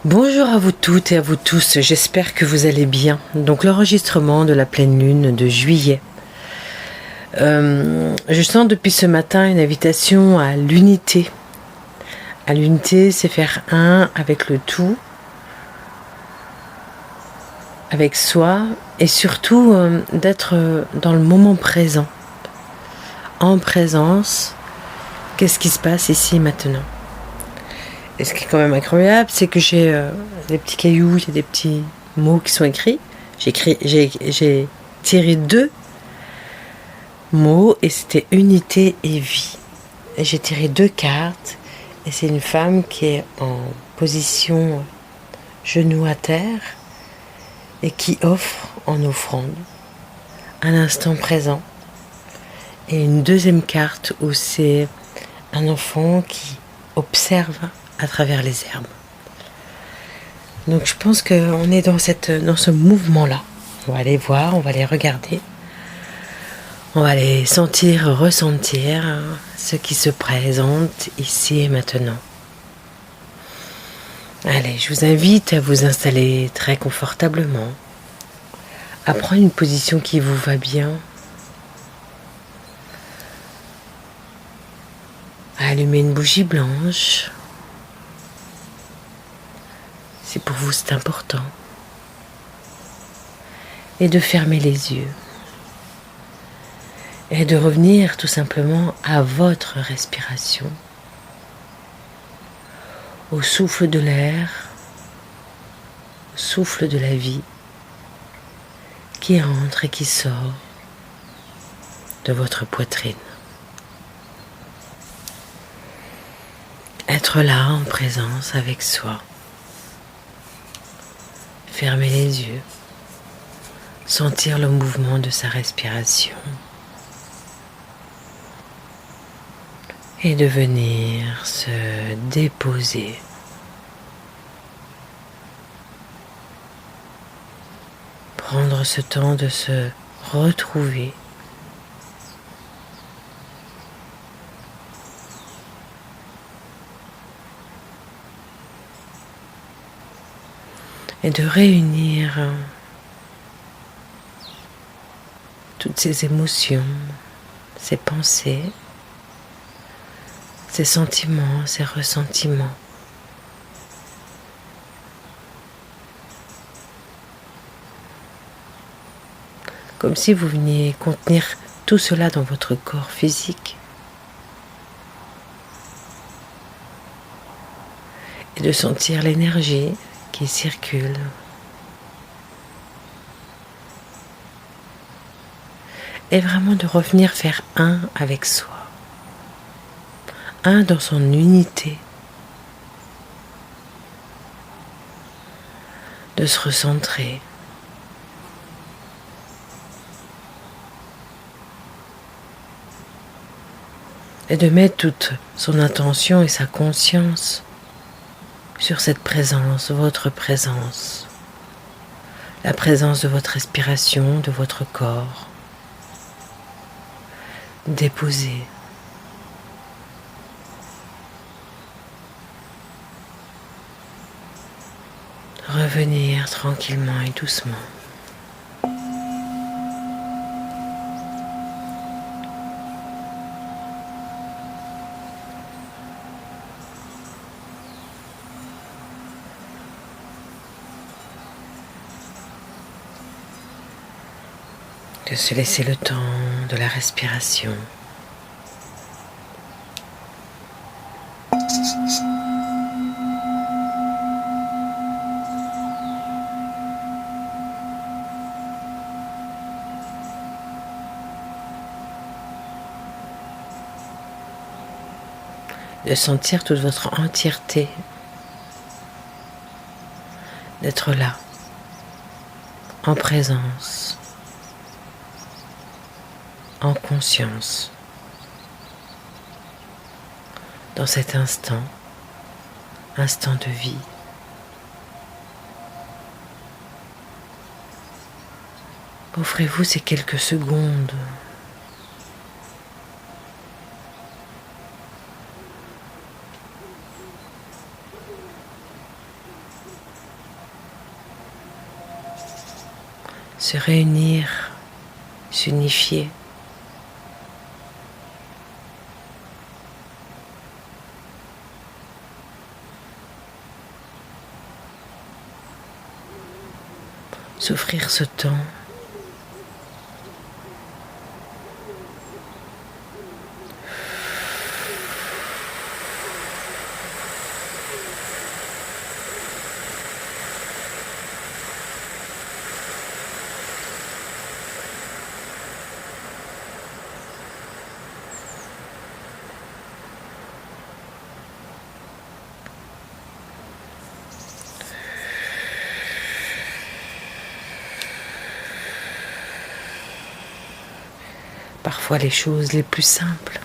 Bonjour à vous toutes et à vous tous, j'espère que vous allez bien. Donc l'enregistrement de la pleine lune de juillet. Je sens depuis ce matin une invitation à l'unité. À l'unité, c'est faire un avec le tout, avec soi et surtout d'être dans le moment présent. En présence, qu'est-ce qui se passe ici et maintenant? Et ce qui est quand même incroyable, c'est que j'ai des petits cailloux, il y a des petits mots qui sont écrits. J'ai tiré 2 mots et c'était unité et vie. Et j'ai tiré 2 cartes et c'est une femme qui est en position genou à terre et qui offre en offrande un instant présent. Et une deuxième carte où c'est un enfant qui observe à travers les herbes. Donc je pense qu'on est dans ce mouvement-là. On va les voir, on va les regarder. On va les sentir, ressentir ce qui se présente ici et maintenant. Allez, je vous invite à vous installer très confortablement, à prendre une position qui vous va bien, à allumer une bougie blanche, si pour vous c'est important, et de fermer les yeux. Et de revenir tout simplement à votre respiration, au souffle de l'air, au souffle de la vie qui entre et qui sort de votre poitrine. Être là en présence avec soi. Fermer les yeux, sentir le mouvement de sa respiration. Et de venir se déposer prendre ce temps de se retrouver et de réunir toutes ces émotions, ces pensées, ces sentiments, ces ressentiments. Comme si vous veniez contenir tout cela dans votre corps physique. Et de sentir l'énergie qui circule. Et vraiment de revenir faire un avec soi. Un dans son unité. De se recentrer. Et de mettre toute son intention et sa conscience sur cette présence, votre présence. La présence de votre respiration, de votre corps. Déposer. Revenir tranquillement et doucement. De se laisser le temps de la respiration. De sentir toute votre entièreté, d'être là, en présence, en conscience, dans cet instant, instant de vie. Offrez-vous ces quelques secondes se réunir, s'unifier. S'offrir ce temps. Parfois les choses les plus simples.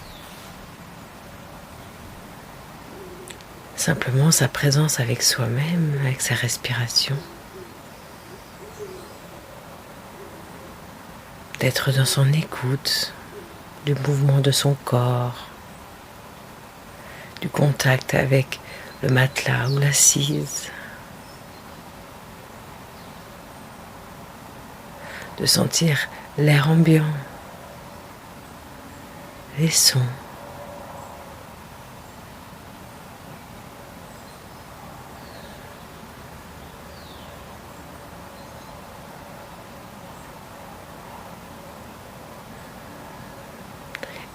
Simplement sa présence avec soi-même, avec sa respiration. D'être dans son écoute, du mouvement de son corps, du contact avec le matelas ou l'assise. De sentir l'air ambiant. Les sons.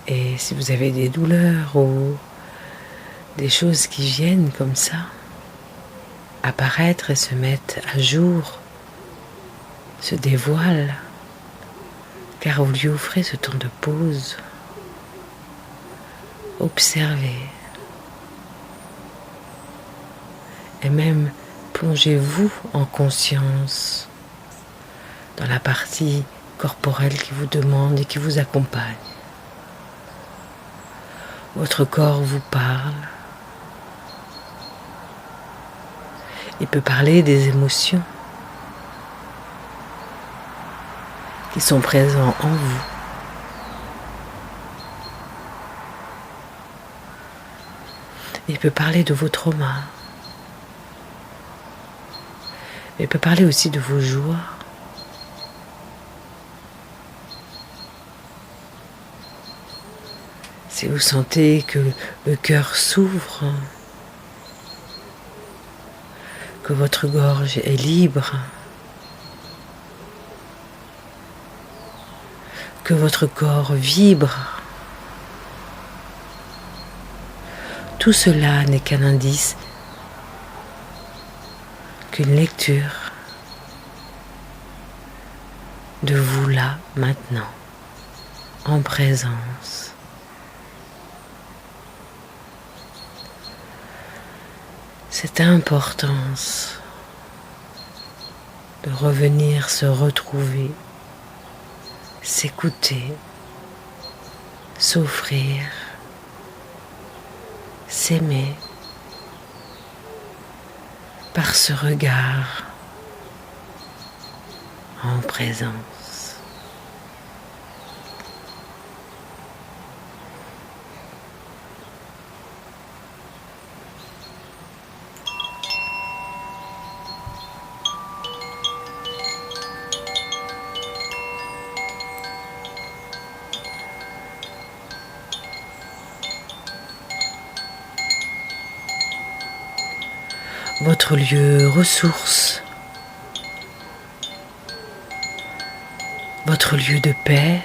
Et si vous avez des douleurs ou des choses qui viennent comme ça, apparaître et se mettre à jour, se dévoilent, car vous lui offrez ce temps de pause. Observez. Et même plongez-vous en conscience dans la partie corporelle qui vous demande et qui vous accompagne. Votre corps vous parle. Il peut parler des émotions qui sont présentes en vous. Il peut parler de vos traumas. Il peut parler aussi de vos joies. Si vous sentez que le cœur s'ouvre, que votre gorge est libre, que votre corps vibre, tout cela n'est qu'un indice, qu'une lecture de vous là, maintenant, en présence. Cette importance de revenir se retrouver, s'écouter, s'offrir, s'aimer par ce regard en présence. Votre lieu ressource, votre lieu de paix,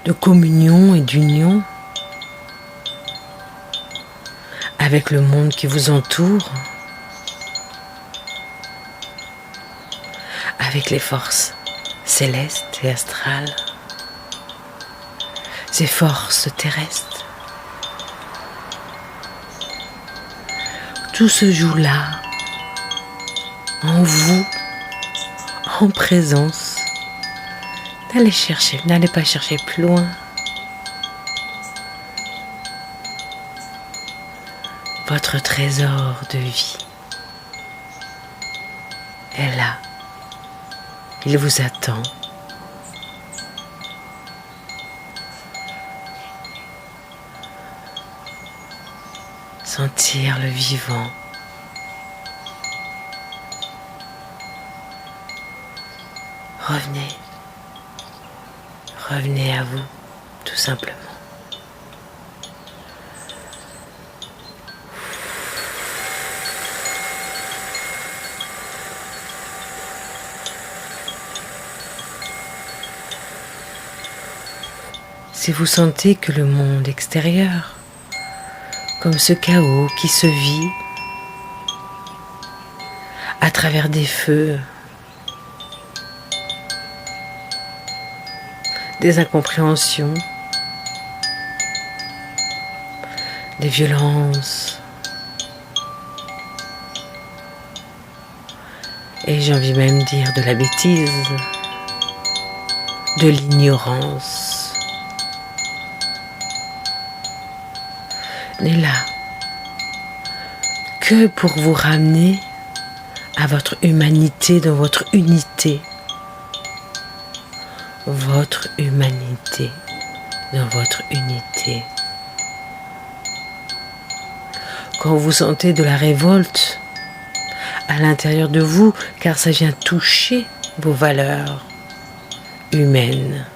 de communion et d'union avec le monde qui vous entoure, avec les forces célestes et astrales, ces forces terrestres. Tout se joue là, en vous, en présence. N'allez pas chercher plus loin. Votre trésor de vie est là. Il vous attend. Sentir le vivant. revenez. Revenez à vous, tout simplement. Si vous sentez que le monde extérieur, comme ce chaos qui se vit à travers des feux, des incompréhensions, des violences, et j'ai envie même de dire de la bêtise, de l'ignorance, n'est là que pour vous ramener à votre humanité, dans votre unité. Votre humanité, dans votre unité. Quand vous sentez de la révolte à l'intérieur de vous, car ça vient toucher vos valeurs humaines.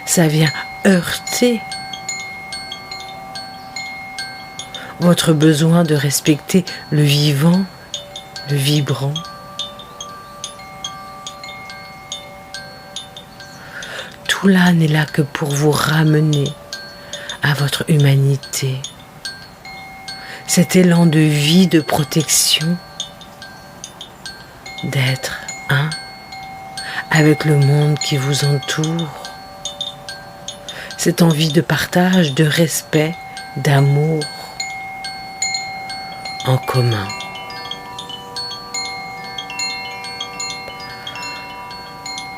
Ça vient heurter votre besoin de respecter le vivant, le vibrant. Tout là n'est là que pour vous ramener à votre humanité. Cet élan de vie, de protection, d'être un avec le monde qui vous entoure. Cette envie de partage, de respect, d'amour en commun.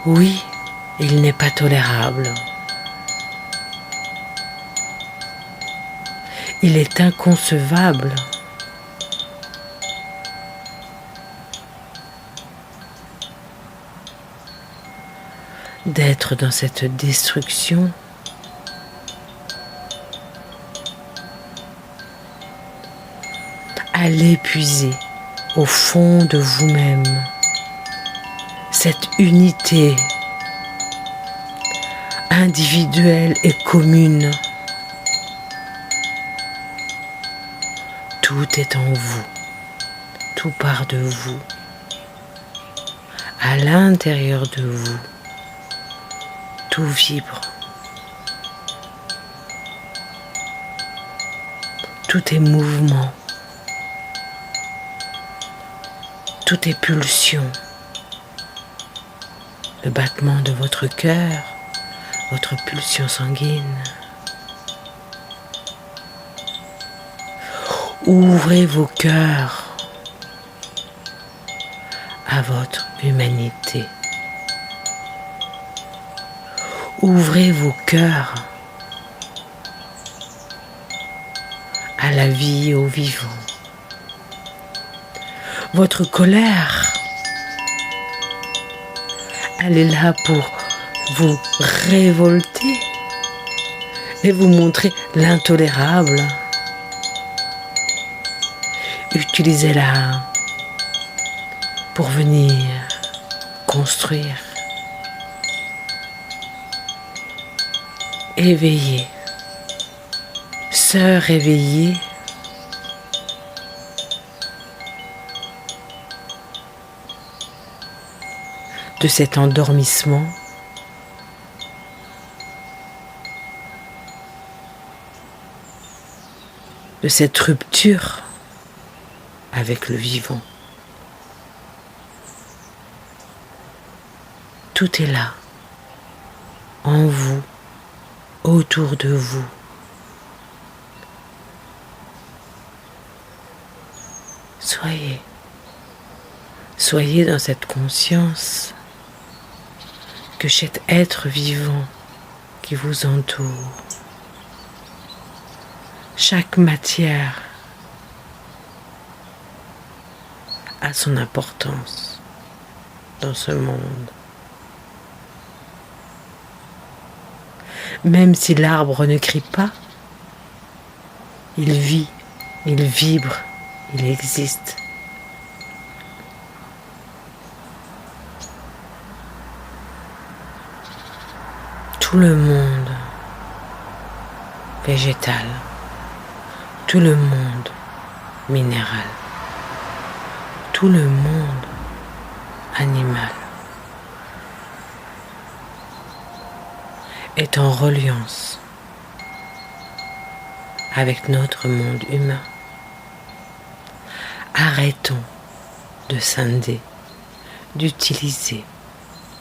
Oui, il n'est pas tolérable. Il est inconcevable d'être dans cette destruction. Allez puiser au fond de vous-même cette unité individuelle et commune. Tout est en vous, tout part de vous, à l'intérieur de vous, tout vibre. Tout est mouvement. Tout est pulsion, le battement de votre cœur, votre pulsion sanguine. Ouvrez vos cœurs à votre humanité. Ouvrez vos cœurs à la vie, au vivant. Votre colère, elle est là pour vous révolter et vous montrer l'intolérable. Utilisez-la pour venir construire, éveiller, se réveiller. De cet endormissement, de cette rupture avec le vivant. Tout est là, en vous, autour de vous. Soyez dans cette conscience que cet être vivant qui vous entoure, chaque matière a son importance dans ce monde. Même si l'arbre ne crie pas, il vit, il vibre, il existe. tout le monde végétal, tout le monde minéral, tout le monde animal est en reliance avec notre monde humain. Arrêtons de scinder, d'utiliser,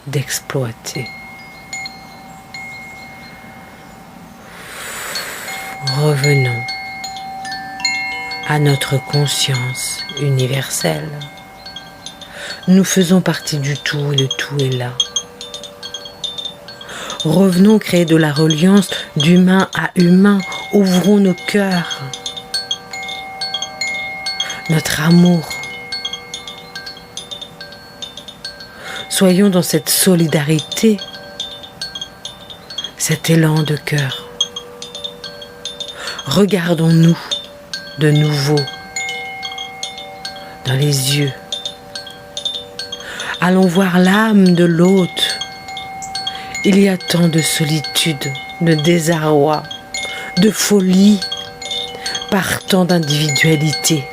d'exploiter. Revenons à notre conscience universelle. Nous faisons partie du tout et le tout est là. Revenons créer de la reliance d'humain à humain. Ouvrons nos cœurs, notre amour. Soyons dans cette solidarité, cet élan de cœur. Regardons-nous de nouveau dans les yeux. Allons voir l'âme de l'autre. Il y a tant de solitude, de désarroi, de folie, par tant d'individualité.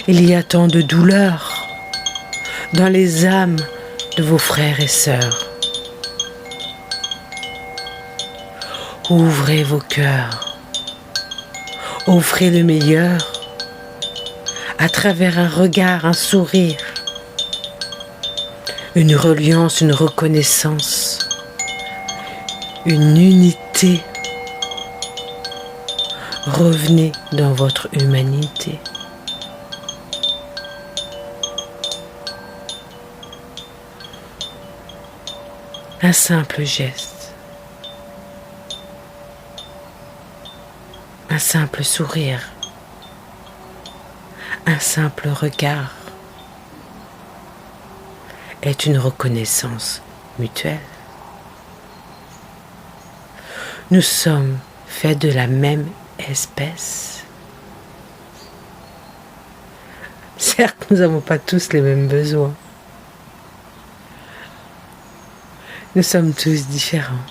Il y a tant de douleur dans les âmes de vos frères et sœurs. Ouvrez vos cœurs, offrez le meilleur à travers un regard, un sourire, une reliance, une reconnaissance, une unité. Revenez dans votre humanité. Un simple geste, un simple sourire, un simple regard est une reconnaissance mutuelle. Nous sommes faits de la même espèce. Certes, nous n'avons pas tous les mêmes besoins. Nous sommes tous différents.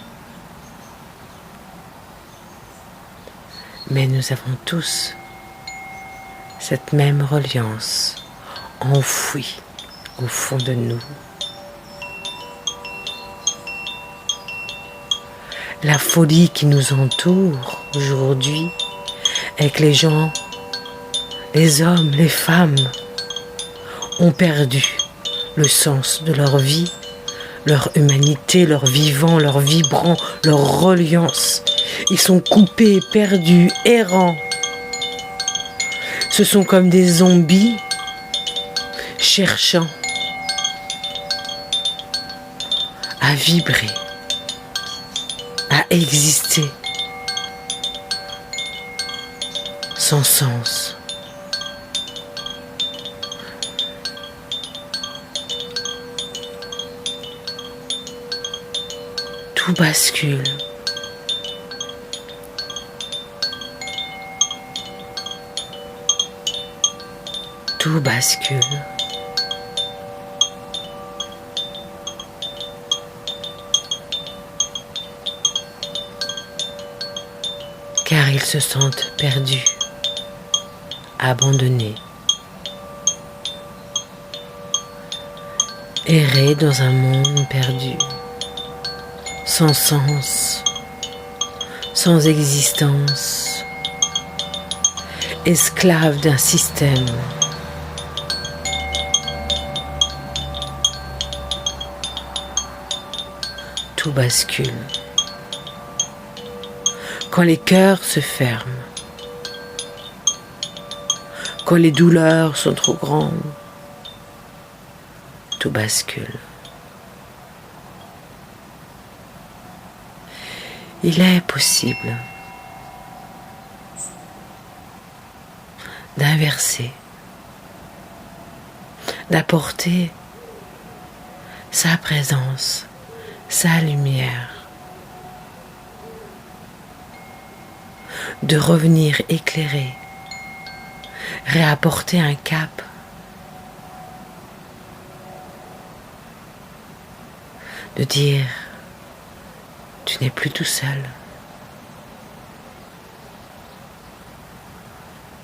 Mais nous avons tous cette même reliance enfouie au fond de nous. La folie qui nous entoure aujourd'hui est que les gens, les hommes, les femmes ont perdu le sens de leur vie, leur humanité, leur vivant, leur vibrant, leur reliance. Ils sont coupés, perdus, errants. Ce sont comme des zombies cherchant à vibrer, à exister sans sens. Tout bascule. Tout bascule. Car ils se sentent perdus, abandonnés, errer dans un monde perdu, sans sens, sans existence, esclaves d'un système. Tout bascule. Quand les cœurs se ferment, quand les douleurs sont trop grandes, tout bascule. Il est possible d'inverser, d'apporter sa présence, sa lumière, de revenir éclairer réapporter un cap, de dire tu n'es plus tout seul,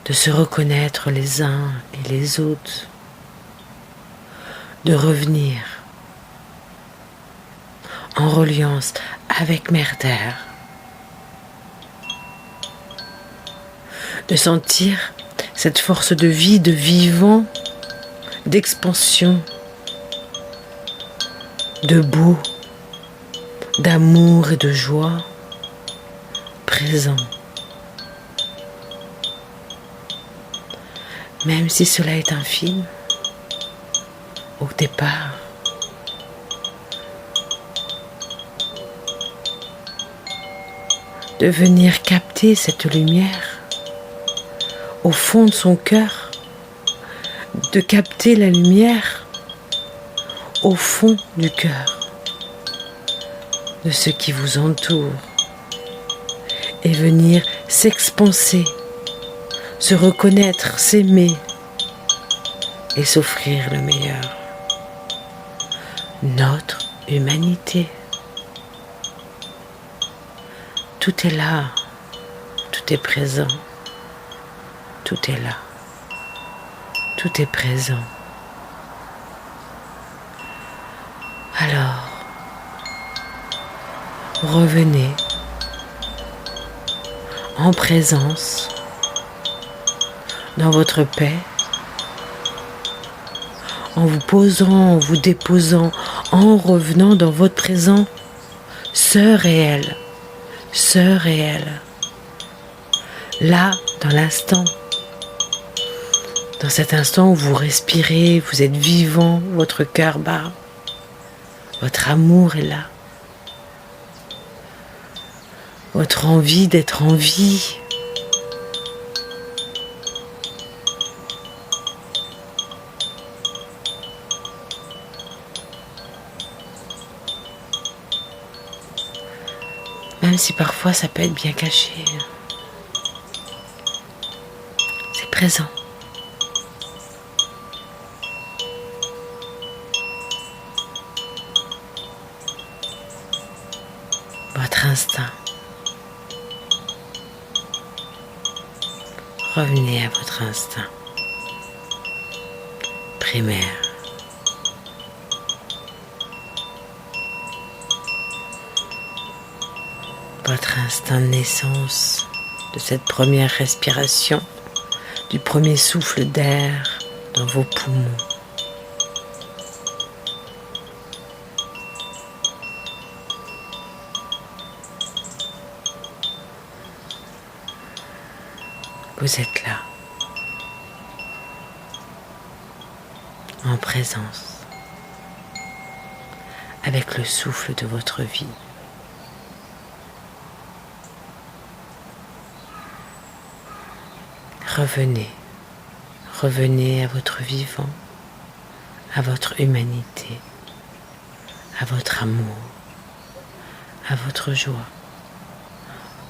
de se reconnaître les uns et les autres, de revenir en reliance avec Mère Terre, de sentir cette force de vie, de vivant, d'expansion, de beau, d'amour et de joie présent. Même si cela est infime, au départ, de venir capter cette lumière au fond de son cœur, de capter la lumière au fond du cœur de ce qui vous entoure et venir s'expanser, se reconnaître, s'aimer et s'offrir le meilleur. Notre humanité. Tout est là, tout est présent, tout est là, tout est présent. Alors, revenez en présence, dans votre paix, en vous posant, en vous déposant, en revenant dans votre présent, sœur réelle, là, dans l'instant, dans cet instant où vous respirez, vous êtes vivant, votre cœur bat, votre amour est là, votre envie d'être en vie. Même si parfois ça peut être bien caché, c'est présent. Votre instinct. Revenez à votre instinct primaire. Votre instinct de naissance, de cette première respiration, du premier souffle d'air dans vos poumons. Vous êtes là, en présence, avec le souffle de votre vie. Revenez à votre vivant, à votre humanité, à votre amour, à votre joie,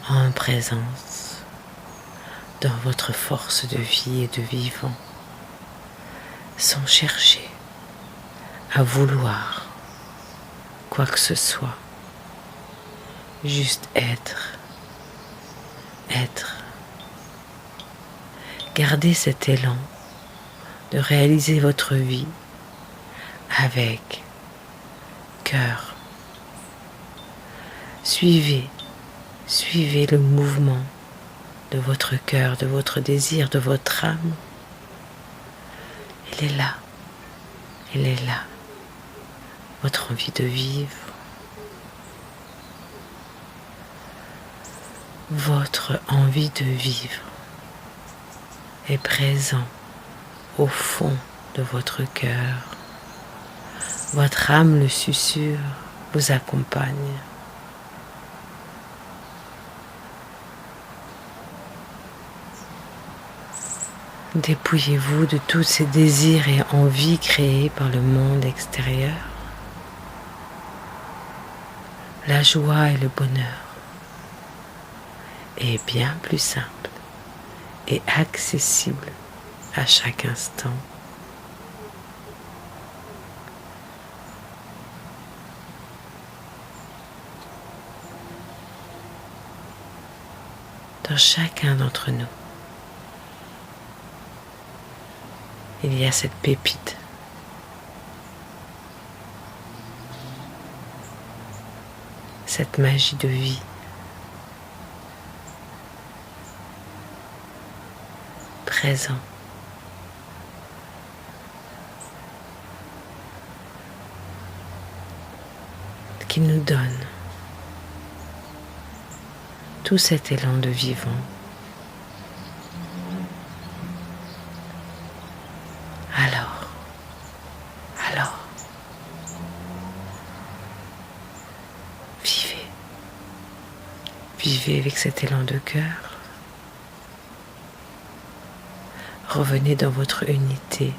en présence, dans votre force de vie et de vivant, sans chercher à vouloir quoi que ce soit, juste être. Gardez cet élan de réaliser votre vie avec cœur. Suivez le mouvement de votre cœur, de votre désir, de votre âme. Il est là, votre envie de vivre, votre envie de vivre est présent au fond de votre cœur. Votre âme le susurre, vous accompagne. Dépouillez-vous de tous ces désirs et envies créés par le monde extérieur. La joie et le bonheur est bien plus simple et accessible à chaque instant. Dans chacun d'entre nous, il y a cette pépite. Cette magie de vie. Présent. Qui nous donne tout cet élan de vivant. Alors, vivez avec cet élan de cœur. Revenez dans votre unité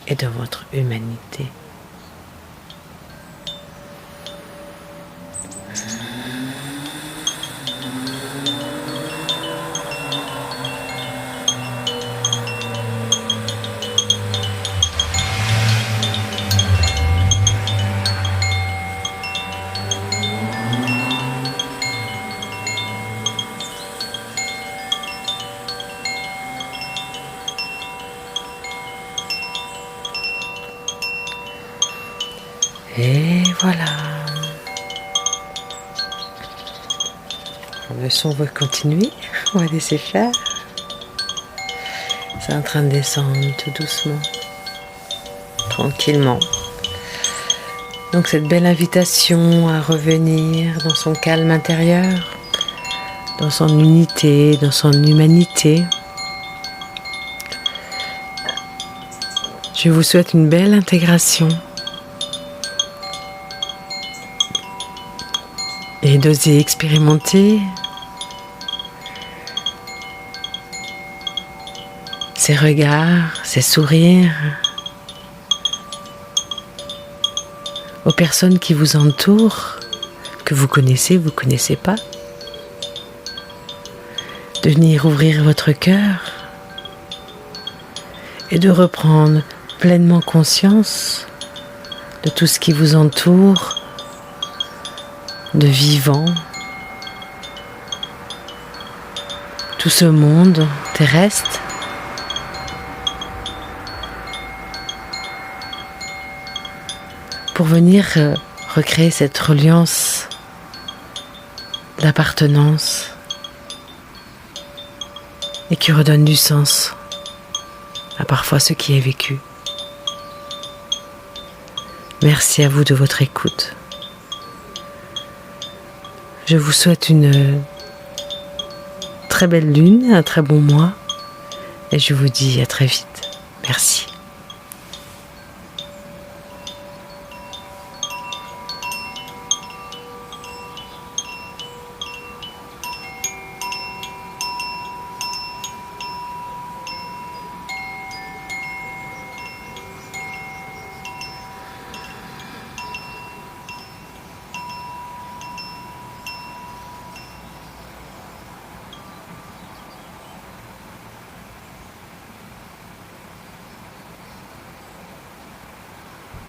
et dans votre humanité. Et voilà. Le son va continuer. On va laisser faire. C'est en train de descendre tout doucement. Tranquillement. Donc cette belle invitation à revenir dans son calme intérieur, dans son unité, dans son humanité. Je vous souhaite une belle intégration. Et d'oser expérimenter ces regards, ces sourires aux personnes qui vous entourent, que vous connaissez pas. De venir ouvrir votre cœur et de reprendre pleinement conscience de tout ce qui vous entoure, de vivant, tout ce monde terrestre, pour venir recréer cette reliance d'appartenance et qui redonne du sens à parfois ce qui est vécu. Merci à vous de votre écoute. Je vous souhaite une très belle lune, un très bon mois et je vous dis à très vite. Merci.